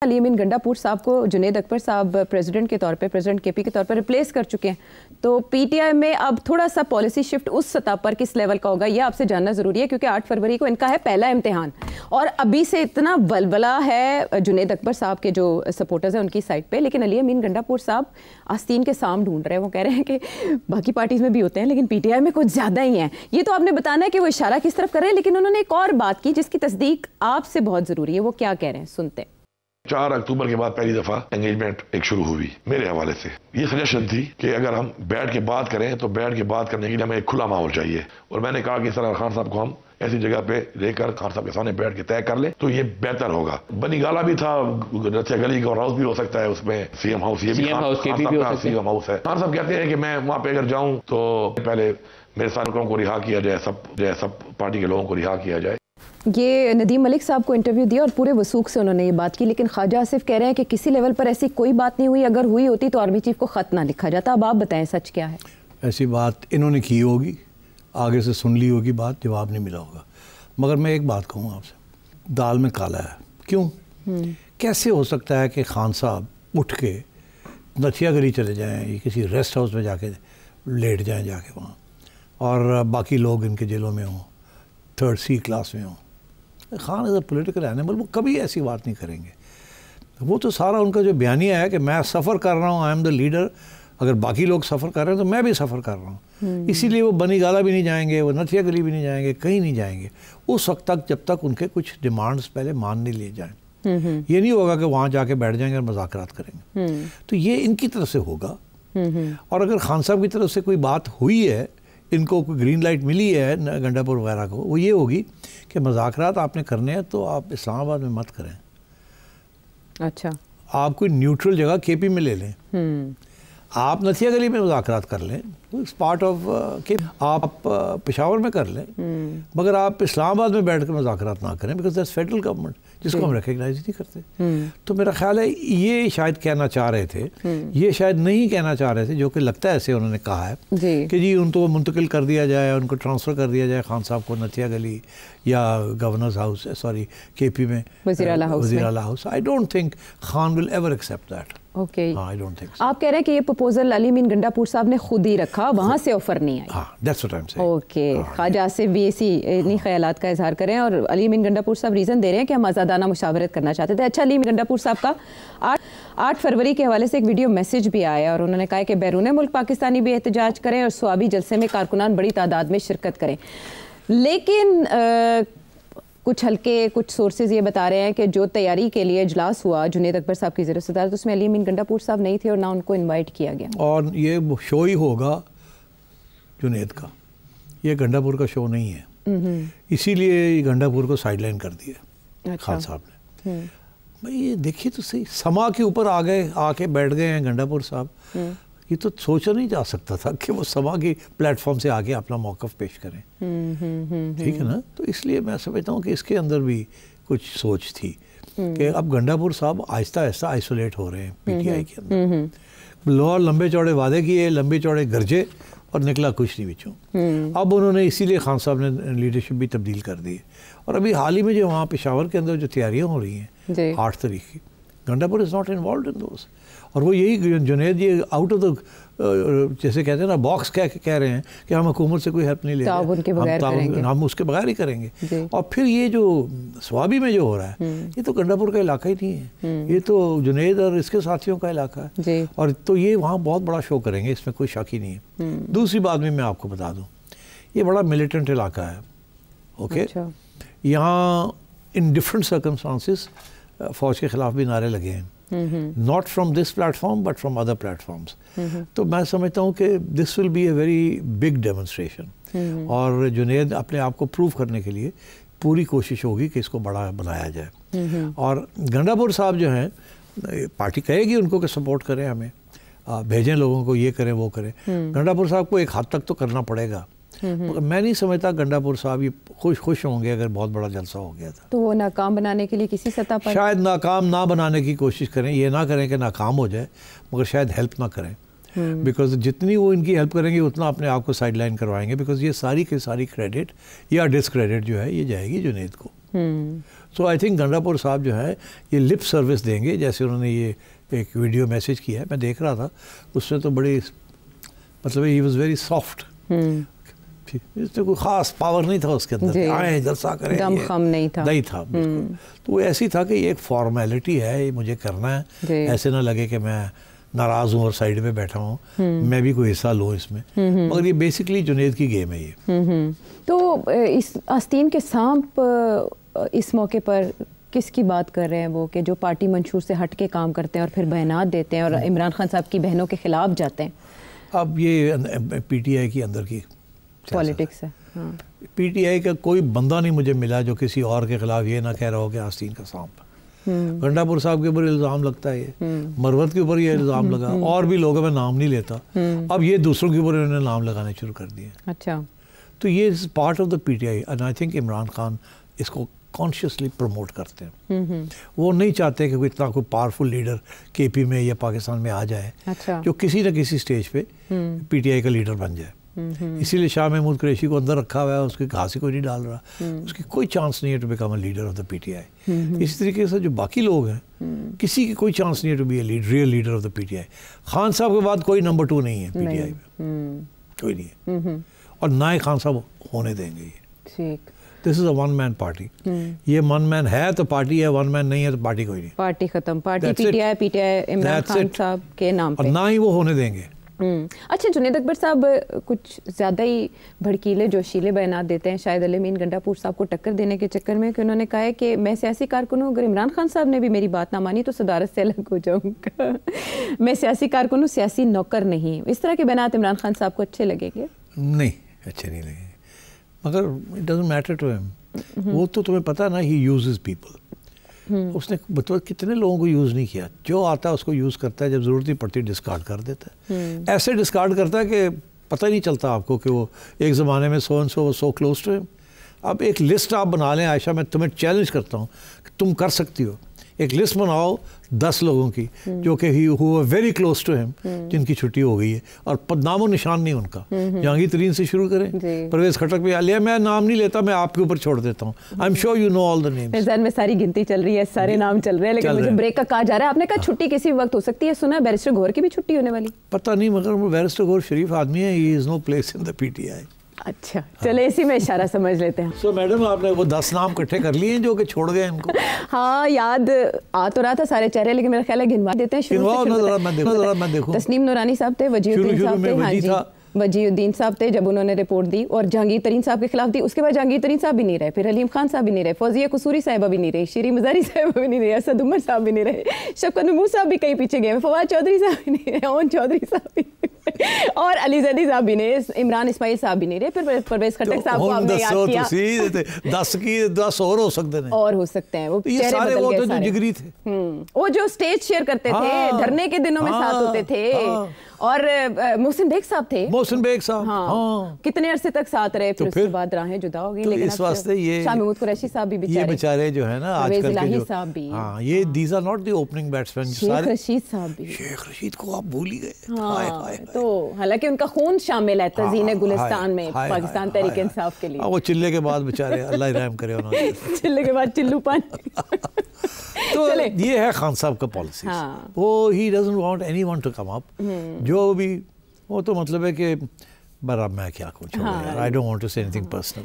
علی امین گنڈاپور صاحب کو جنید اکبر صاحب پریزیڈنٹ کے طور پہ پریزیڈنٹ کے پی کے طور پر ریپلیس کر چکے ہیں، تو پی ٹی آئی میں اب تھوڑا سا پالیسی شفٹ اس سطح پر کس لیول کا ہوگا یہ آپ سے جاننا ضروری ہے، کیونکہ 8 فروری کو ان کا ہے پہلا امتحان اور ابھی سے اتنا ولولہ ہے جنید اکبر صاحب کے جو سپورٹرز ہیں ان کی سائٹ پہ، لیکن علی امین گنڈاپور صاحب آستین کے سام ڈھونڈ رہے ہیں۔ وہ کہہ رہے ہیں کہ باقی پارٹیز میں بھی ہوتے ہیں لیکن پی ٹی آئی میں کچھ زیادہ ہی ہیں۔ یہ تو آپ نے بتانا ہے کہ وہ اشارہ کس طرف کر رہے ہیں، لیکن انہوں نے ایک اور بات کی جس کی تصدیق آپ سے بہت ضروری ہے۔ وہ کیا کہہ رہے ہیں، سنتے ہیں۔ 4 اکتوبر کے بعد پہلی دفعہ انگیجمنٹ ایک شروع ہوئی میرے حوالے سے۔ یہ سجیشن تھی کہ اگر ہم بیٹھ کے بات کریں تو بیٹھ کے بات کرنے کے لیے ہمیں ایک کھلا ماحول چاہیے، اور میں نے کہا کہ سر خان صاحب کو ہم ایسی جگہ پہ لے کر خان صاحب کے سامنے بیٹھ کے طے کر لیں تو یہ بہتر ہوگا۔ بنی گالا بھی تھا، رچیا گلی کا ہاؤس بھی ہو سکتا ہے، اس میں سی ایم ہاؤس، یہ بھی سی ایم ہاؤس ہے۔ خان صاحب کہتے ہیں کہ میں وہاں پہ اگر جاؤں تو پہلے میرے سارے لوگوں کو رہا کیا جائے، سب پارٹی کے لوگوں کو رہا کیا جائے۔ یہ ندیم ملک صاحب کو انٹرویو دیا اور پورے وثوق سے انہوں نے یہ بات کی، لیکن خواجہ آصف کہہ رہے ہیں کہ کسی لیول پر ایسی کوئی بات نہیں ہوئی، اگر ہوئی ہوتی تو آرمی چیف کو خط نہ لکھا جاتا۔ اب آپ بتائیں سچ کیا ہے؟ ایسی بات انہوں نے کی ہوگی، آگے سے سن لی ہوگی بات، جواب نہیں ملا ہوگا۔ مگر میں ایک بات کہوں آپ سے، دال میں کالا ہے۔ کیوں؟ کیسے ہو سکتا ہے کہ خان صاحب اٹھ کے نتھیا گلی چلے جائیں یا کسی ریسٹ ہاؤس میں جا کے لیٹ جائیں جا کے وہاں، اور باقی لوگ ان کے جیلوں میں ہوں، 3rd C کلاس میں ہوں؟ Khan as a political animal وہ کبھی ایسی بات نہیں کریں گے۔ وہ تو سارا ان کا جو بیانیہ ہے کہ میں سفر کر رہا ہوں، آئی ایم دا لیڈر، اگر باقی لوگ سفر کر رہے ہیں تو میں بھی سفر کر رہا ہوں، اسی لیے وہ بنی گالا بھی نہیں جائیں گے، وہ نتھیا گلی بھی نہیں جائیں گے، کہیں نہیں جائیں گے اس وقت تک جب تک ان کے کچھ ڈیمانڈز پہلے مان نہیں لیے جائیں۔ یہ نہیں ہوگا کہ وہاں جا کے بیٹھ جائیں گے اور مذاکرات کریں گے، تو یہ ان کی طرف سے ہوگا۔ اور اگر خان صاحب کی طرف سے کوئی بات ہوئی ہے، ان کو کوئی گرین لائٹ ملی ہے گنڈاپور وغیرہ کو، وہ یہ ہوگی کہ مذاکرات آپ نے کرنے ہیں تو آپ اسلام آباد میں مت کریں، اچھا آپ کوئی نیوٹرل جگہ کے پی میں لے لیں، آپ نتھیا گلی میں مذاکرات کر لیں، پارٹ آف آپ پشاور میں کر لیں، مگر آپ اسلام آباد میں بیٹھ کر مذاکرات نہ کریں، بیکاز دیٹس فیڈرل گورنمنٹ جس کو ہم ریکگنائز نہیں کرتے۔ تو میرا خیال ہے یہ شاید کہنا چاہ رہے تھے، یہ شاید نہیں کہنا چاہ رہے تھے، جو کہ لگتا ہے ایسے انہوں نے کہا ہے کہ جی ان کو منتقل کر دیا جائے، ان کو ٹرانسفر کر دیا جائے خان صاحب کو نتھیا گلی یا گورنرز ہاؤس، سوری کے پی میں وزیر اعلیٰ house. I don't think Khan will ever accept that. Okay, آپ کہہ رہے ہیں کہ یہ پروپوزل علی امین گنڈاپور صاحب نے خود ہی رکھا، وہاں سے آفر نہیں آئی۔ اوکے، خواجہ آصف بھی انہی خیالات کا اظہار کریں، اور علی امین گنڈاپور صاحب ریزن دے رہے ہیں کہ ہم آزادانہ مشاورت کرنا چاہتے تھے۔ اچھا، علی امین گنڈاپور صاحب کا 8 فروری کے حوالے سے ایک ویڈیو میسیج بھی آیا اور انہوں نے کہا کہ بیرون ملک پاکستانی بھی احتجاج کریں اور سوابی جلسے میں کارکنان بڑی تعداد میں شرکت کریں، لیکن کچھ سورسز یہ بتا رہے ہیں کہ جو تیاری کے لیے اجلاس ہوا جنید اکبر صاحب کی زیر صدارت، اس میں علی امین گنڈاپور صاحب نہیں تھے اور نہ ان کو انوائٹ کیا گیا، اور یہ شو ہی ہوگا جنید کا، یہ گنڈاپور کا شو نہیں ہے، اسی لیے گنڈاپور کو سائڈ لائن کر دیا خان صاحب نے۔ بھائی یہ دیکھیے تو صحیح، سما کے اوپر آ کے بیٹھ گئے ہیں گنڈاپور صاحب، یہ تو سوچا نہیں جا سکتا تھا کہ وہ سما کی پلیٹ فارم سے آگے اپنا موقف پیش کریں، ٹھیک ہے نا؟ تو اس لیے میں سمجھتا ہوں کہ اس کے اندر بھی کچھ سوچ تھی کہ اب گنڈاپور صاحب آہستہ آہستہ آئسولیٹ ہو رہے ہیں پی ٹی آئی کے اندر، لمبے چوڑے وعدے کیے، لمبے چوڑے گرجے، اور نکلا کچھ نہیں بچوں۔ اب انہوں نے اسی لیے خان صاحب نے لیڈرشپ بھی تبدیل کر دی، اور ابھی حال ہی میں جو وہاں پشاور کے اندر جو تیاریاں ہو رہی ہیں 8 تاریخ کی، Gandapur is not involved in those, اور وہ یہی جنید یہ آؤٹ آف دا جیسے کہتے ہیں نا باکس کہہ رہے ہیں کہ ہم حکومت سے کوئی ہیلپ نہیں لے رہے، ہم اس کے بغیر ہی کریں گے۔ اور پھر یہ جو سوابی میں جو ہو رہا ہے یہ تو گنڈاپور کا علاقہ ہی نہیں ہے، یہ تو جنید اور اس کے ساتھیوں کا علاقہ ہے، اور تو یہ وہاں بہت بڑا شو کریں گے، اس میں کوئی شک ہی نہیں ہے۔ دوسری بات بھی میں آپ کو بتا دوں، یہ بڑا ملیٹنٹ علاقہ ہے، اوکے، یہاں ان ڈفرینٹ سرکمسٹانسز فوج کے خلاف بھی نعرے لگے ہیں، not from this platform but from other platforms. تو میں سمجھتا ہوں کہ this will be a very big demonstration، اور جنید اپنے آپ کو پروف کرنے کے لیے پوری کوشش ہوگی کہ اس کو بڑا بنایا جائے، اور گنڈاپور صاحب جو ہیں پارٹی کہے گی ان کو کہ سپورٹ کریں، ہمیں بھیجیں لوگوں کو، یہ کریں وہ کریں، گنڈاپور صاحب کو ایک حد تک تو کرنا پڑے گا، میں نہیں سمجھتا گنڈاپور صاحب یہ خوش ہوں گے اگر بہت بڑا جلسہ ہو گیا تھا۔ تو وہ ناکام بنانے کے لیے کسی سطح پر شاید ناکام نہ بنانے کی کوشش کریں، یہ نہ کریں کہ ناکام ہو جائے، مگر شاید ہیلپ نہ کریں، بیکاز جتنی وہ ان کی ہیلپ کریں گے اتنا اپنے آپ کو سائڈ لائن کروائیں گے، بیکاز یہ ساری کی ساری کریڈٹ یا ڈسکریڈٹ جو ہے یہ جائے گی جنید کو۔ سو آئی تھنک گنڈاپور صاحب جو ہے یہ لپ سروس دیں گے، جیسے انہوں نے یہ ایک ویڈیو میسیج کیا ہے، میں دیکھ رہا تھا، اس میں تو بڑی مطلب ہی واز ویری سافٹ، اس میں کوئی خاص پاور نہیں تھا اس کے اندر، آئیں جلسہ کریں، دم خم نہیں تھا بالکل. تو وہ ایسی تھا کہ یہ ایک فارمیلٹی ہے، یہ مجھے کرنا ہے، ایسے نہ لگے کہ میں ناراض ہوں اور سائڈ میں بیٹھا ہوں، میں بھی کوئی حصہ لوں اس میں، مگر یہ بیسکلی جنید کی گیم ہے یہ. تو اس آستین کے سانپ اس موقع پر کس کی بات کر رہے ہیں وہ، کہ جو پارٹی منشور سے ہٹ کے کام کرتے ہیں اور پھر بیانات دیتے ہیں اور عمران خان صاحب کی بہنوں کے خلاف جاتے ہیں؟ اب یہ پی ٹی آئی کی اندر کی پالیٹکس ہے. پی ٹی آئی کا کوئی بندہ نہیں مجھے ملا جو کسی اور کے خلاف یہ نہ کہہ رہا ہو کہ آستین کا سانپ. گنڈاپور صاحب کے اوپر الزام لگتا ہے، یہ مروت کے اوپر یہ الزام لگا، اور بھی لوگوں میں نام نہیں لیتا، اب یہ دوسروں کے اوپر انہوں نے نام لگانے شروع کر دیے. اچھا، تو یہ part of the P T I, and I think Imran Khan اس کو کانشیسلی پروموٹ کرتے ہیں. وہ نہیں چاہتے کہ کوئی اتنا کوئی پاورفل لیڈر کے پی میں یا پاکستان میں آ جائے جو کسی نہ کسی سٹیج پہ پی ٹی آئی کا لیڈر بن جائے. اسی لیے شاہ محمود قریشی کو اندر رکھا ہوا ہے، اس کی گھاسی کوئی نہیں ڈال رہا، اس کی کوئی چانس نہیں ہے to become a leader of the P T I. اسی طریقے سے جو باقی لوگ ہیں کسی کی کوئی چانس نہیں ہے to be a real leader of the P T I. Khan صاحب کے بعد کوئی نمبر 2 نہیں ہے پی ٹی آئی میں، کوئی نہیں ہے، اور نہ ہی خان صاحب ہونے دیں گے. یہ دس از اے ون مین پارٹی، یہ ون مین ہے تو پارٹی ہے، ون مین نہیں ہے تو پارٹی کوئی نہیں، پارٹی ختم. پارٹی پی ٹی آئی عمران خان صاحب کے نام پہ، اور نہ ہی وہ ہونے دیں گے. اچھا، جنید اکبر صاحب کچھ زیادہ ہی بھڑکیلے جوشیلے بیانات دیتے ہیں، شاید علی امین گنڈا پور صاحب کو ٹکر دینے کے چکر میں، کہ انہوں نے کہا ہے کہ میں سیاسی کارکن ہوں، اگر عمران خان صاحب نے بھی میری بات نہ مانی تو صدارت سے الگ ہو جاؤں گا. میں سیاسی کارکن ہوں، سیاسی نوکر نہیں. اس طرح کے بیانات عمران خان صاحب کو اچھے لگیں گے؟ نہیں، اچھے نہیں لگیں، مگر اٹ ڈزنٹ میٹر ٹو ہم. وہ تو تمہیں پتہ نا، ہی یوزز پیپل. اس نے کتنے لوگوں کو یوز نہیں کیا، جو آتا ہے اس کو یوز کرتا ہے، جب ضرورت نہیں پڑتی ڈسکارڈ کر دیتا ہے. ایسے ڈسکارڈ کرتا ہے کہ پتہ ہی نہیں چلتا آپ کو کہ وہ ایک زمانے میں so and so so close to ہم. اب ایک لسٹ آپ بنا لیں عائشہ، میں تمہیں چیلنج کرتا ہوں کہ تم کر سکتی ہو، ایک لسٹ بناؤ 10 لوگوں کی جو کہ ہو ویری کلوز ٹو ہم، جن کی چھٹی ہو گئی ہے اور نام و نشان نہیں ان کا. جہانگیر ترین سے شروع کریں، پرویز خٹک بھی لیا، میں نام نہیں لیتا، میں آپ کے اوپر چھوڑ دیتا ہوں. I'm sure you know all the names. ذہن میں ساری گنتی چل رہی ہے، سارے نام چل رہے ہیں، لیکن مجھے بریک کا کہا جا رہا ہے. آپ نے کہا چھٹی کسی وقت ہو سکتی ہے، سنا ہے بیرسٹر گوہر کی بھی چھٹی ہونے والی؟ پتہ نہیں، مگر وہ بیرسٹر گوہر شریف آدمی ہے، ہی از نو place in the P T آئی. اچھا، چلے اسی میں اشارہ سمجھ لیتے ہیں. سو میڈم، آپ نے وہ 10 نام اکٹھے کر لیے ہیں جو کہ چھوڑ گئے ان کو؟ ہاں، یاد آ تو رہا تھا سارے چہرے، لیکن میرا خیال ہے گنوا دیتے ہیں. میں دیکھوں. تسنیم نورانی صاحب تھے، وجیہ الدین صاحب تھے، ہاں جی وجیہ الدین صاحب تھے جب انہوں نے رپورٹ دی اور جہانگیر ترین صاحب کے خلاف دی. اس کے بعد جہانگیر ترین صاحب بھی نہیں رہے، پھر حلیم خان صاحب بھی نہیں رہے، فوزیہ قصوری صاحبہ بھی نہیں رہی، شیریں مزاری صاحبہ بھی نہیں رہے، اسد عمر صاحب بھی نہیں رہے، شفقت محمود صاحب بھی کہیں پیچھے گئے، فواد چودھری صاحب بھی نہیں رہے، اون چودھری صاحب بھی اور علی زیدی صاحب بھی نہیں رہے، عمران اسماعیل صاحب بھی نہیں رہے. پھر پرویز خٹک صاحب کو آپ نے یاد کیا. 10 کی 10 اور ہو سکتے ہیں، اور ہو سکتے ہیں. وہ سارے وہ تو جو جگری تھے، وہ جو سٹیج شیئر کرتے تھے، دھرنے کے دنوں میں ساتھ ہوتے تھے. اور محسن بیگ صاحب تھے، محسن بیگ صاحب ہاں کتنے عرصے تک ساتھ رہے، پھر اس کے بعد راہیں جدا ہو گئی. لیکن اس واسطے یہ شاہ محمود قریشی صاحب بھی یہ بیچارے جو ہے نا آج کل کے جو، ہاں یہ these are not the opening batsman. Sheikh Rashid صاحب بھی، شیخ رشید کو آپ بھول ہی گئے. ہاں، تو حالانکہ ان کا خون شامل ہے تزئین گلستان میں پاکستان تحریک انصاف کے لیے. وہ چلے کے بعد بیچارے اللہ رحم کرے انہوں نے، چلے کے بعد چلو پانی. تو یہ ہے خان صاحب کا پالیسی. وہ ہی doesn't want anyone to come up. جو بھی وہ تو مطلب ہے کہ براب میں کیا کچھ، I don't want to say anything personal.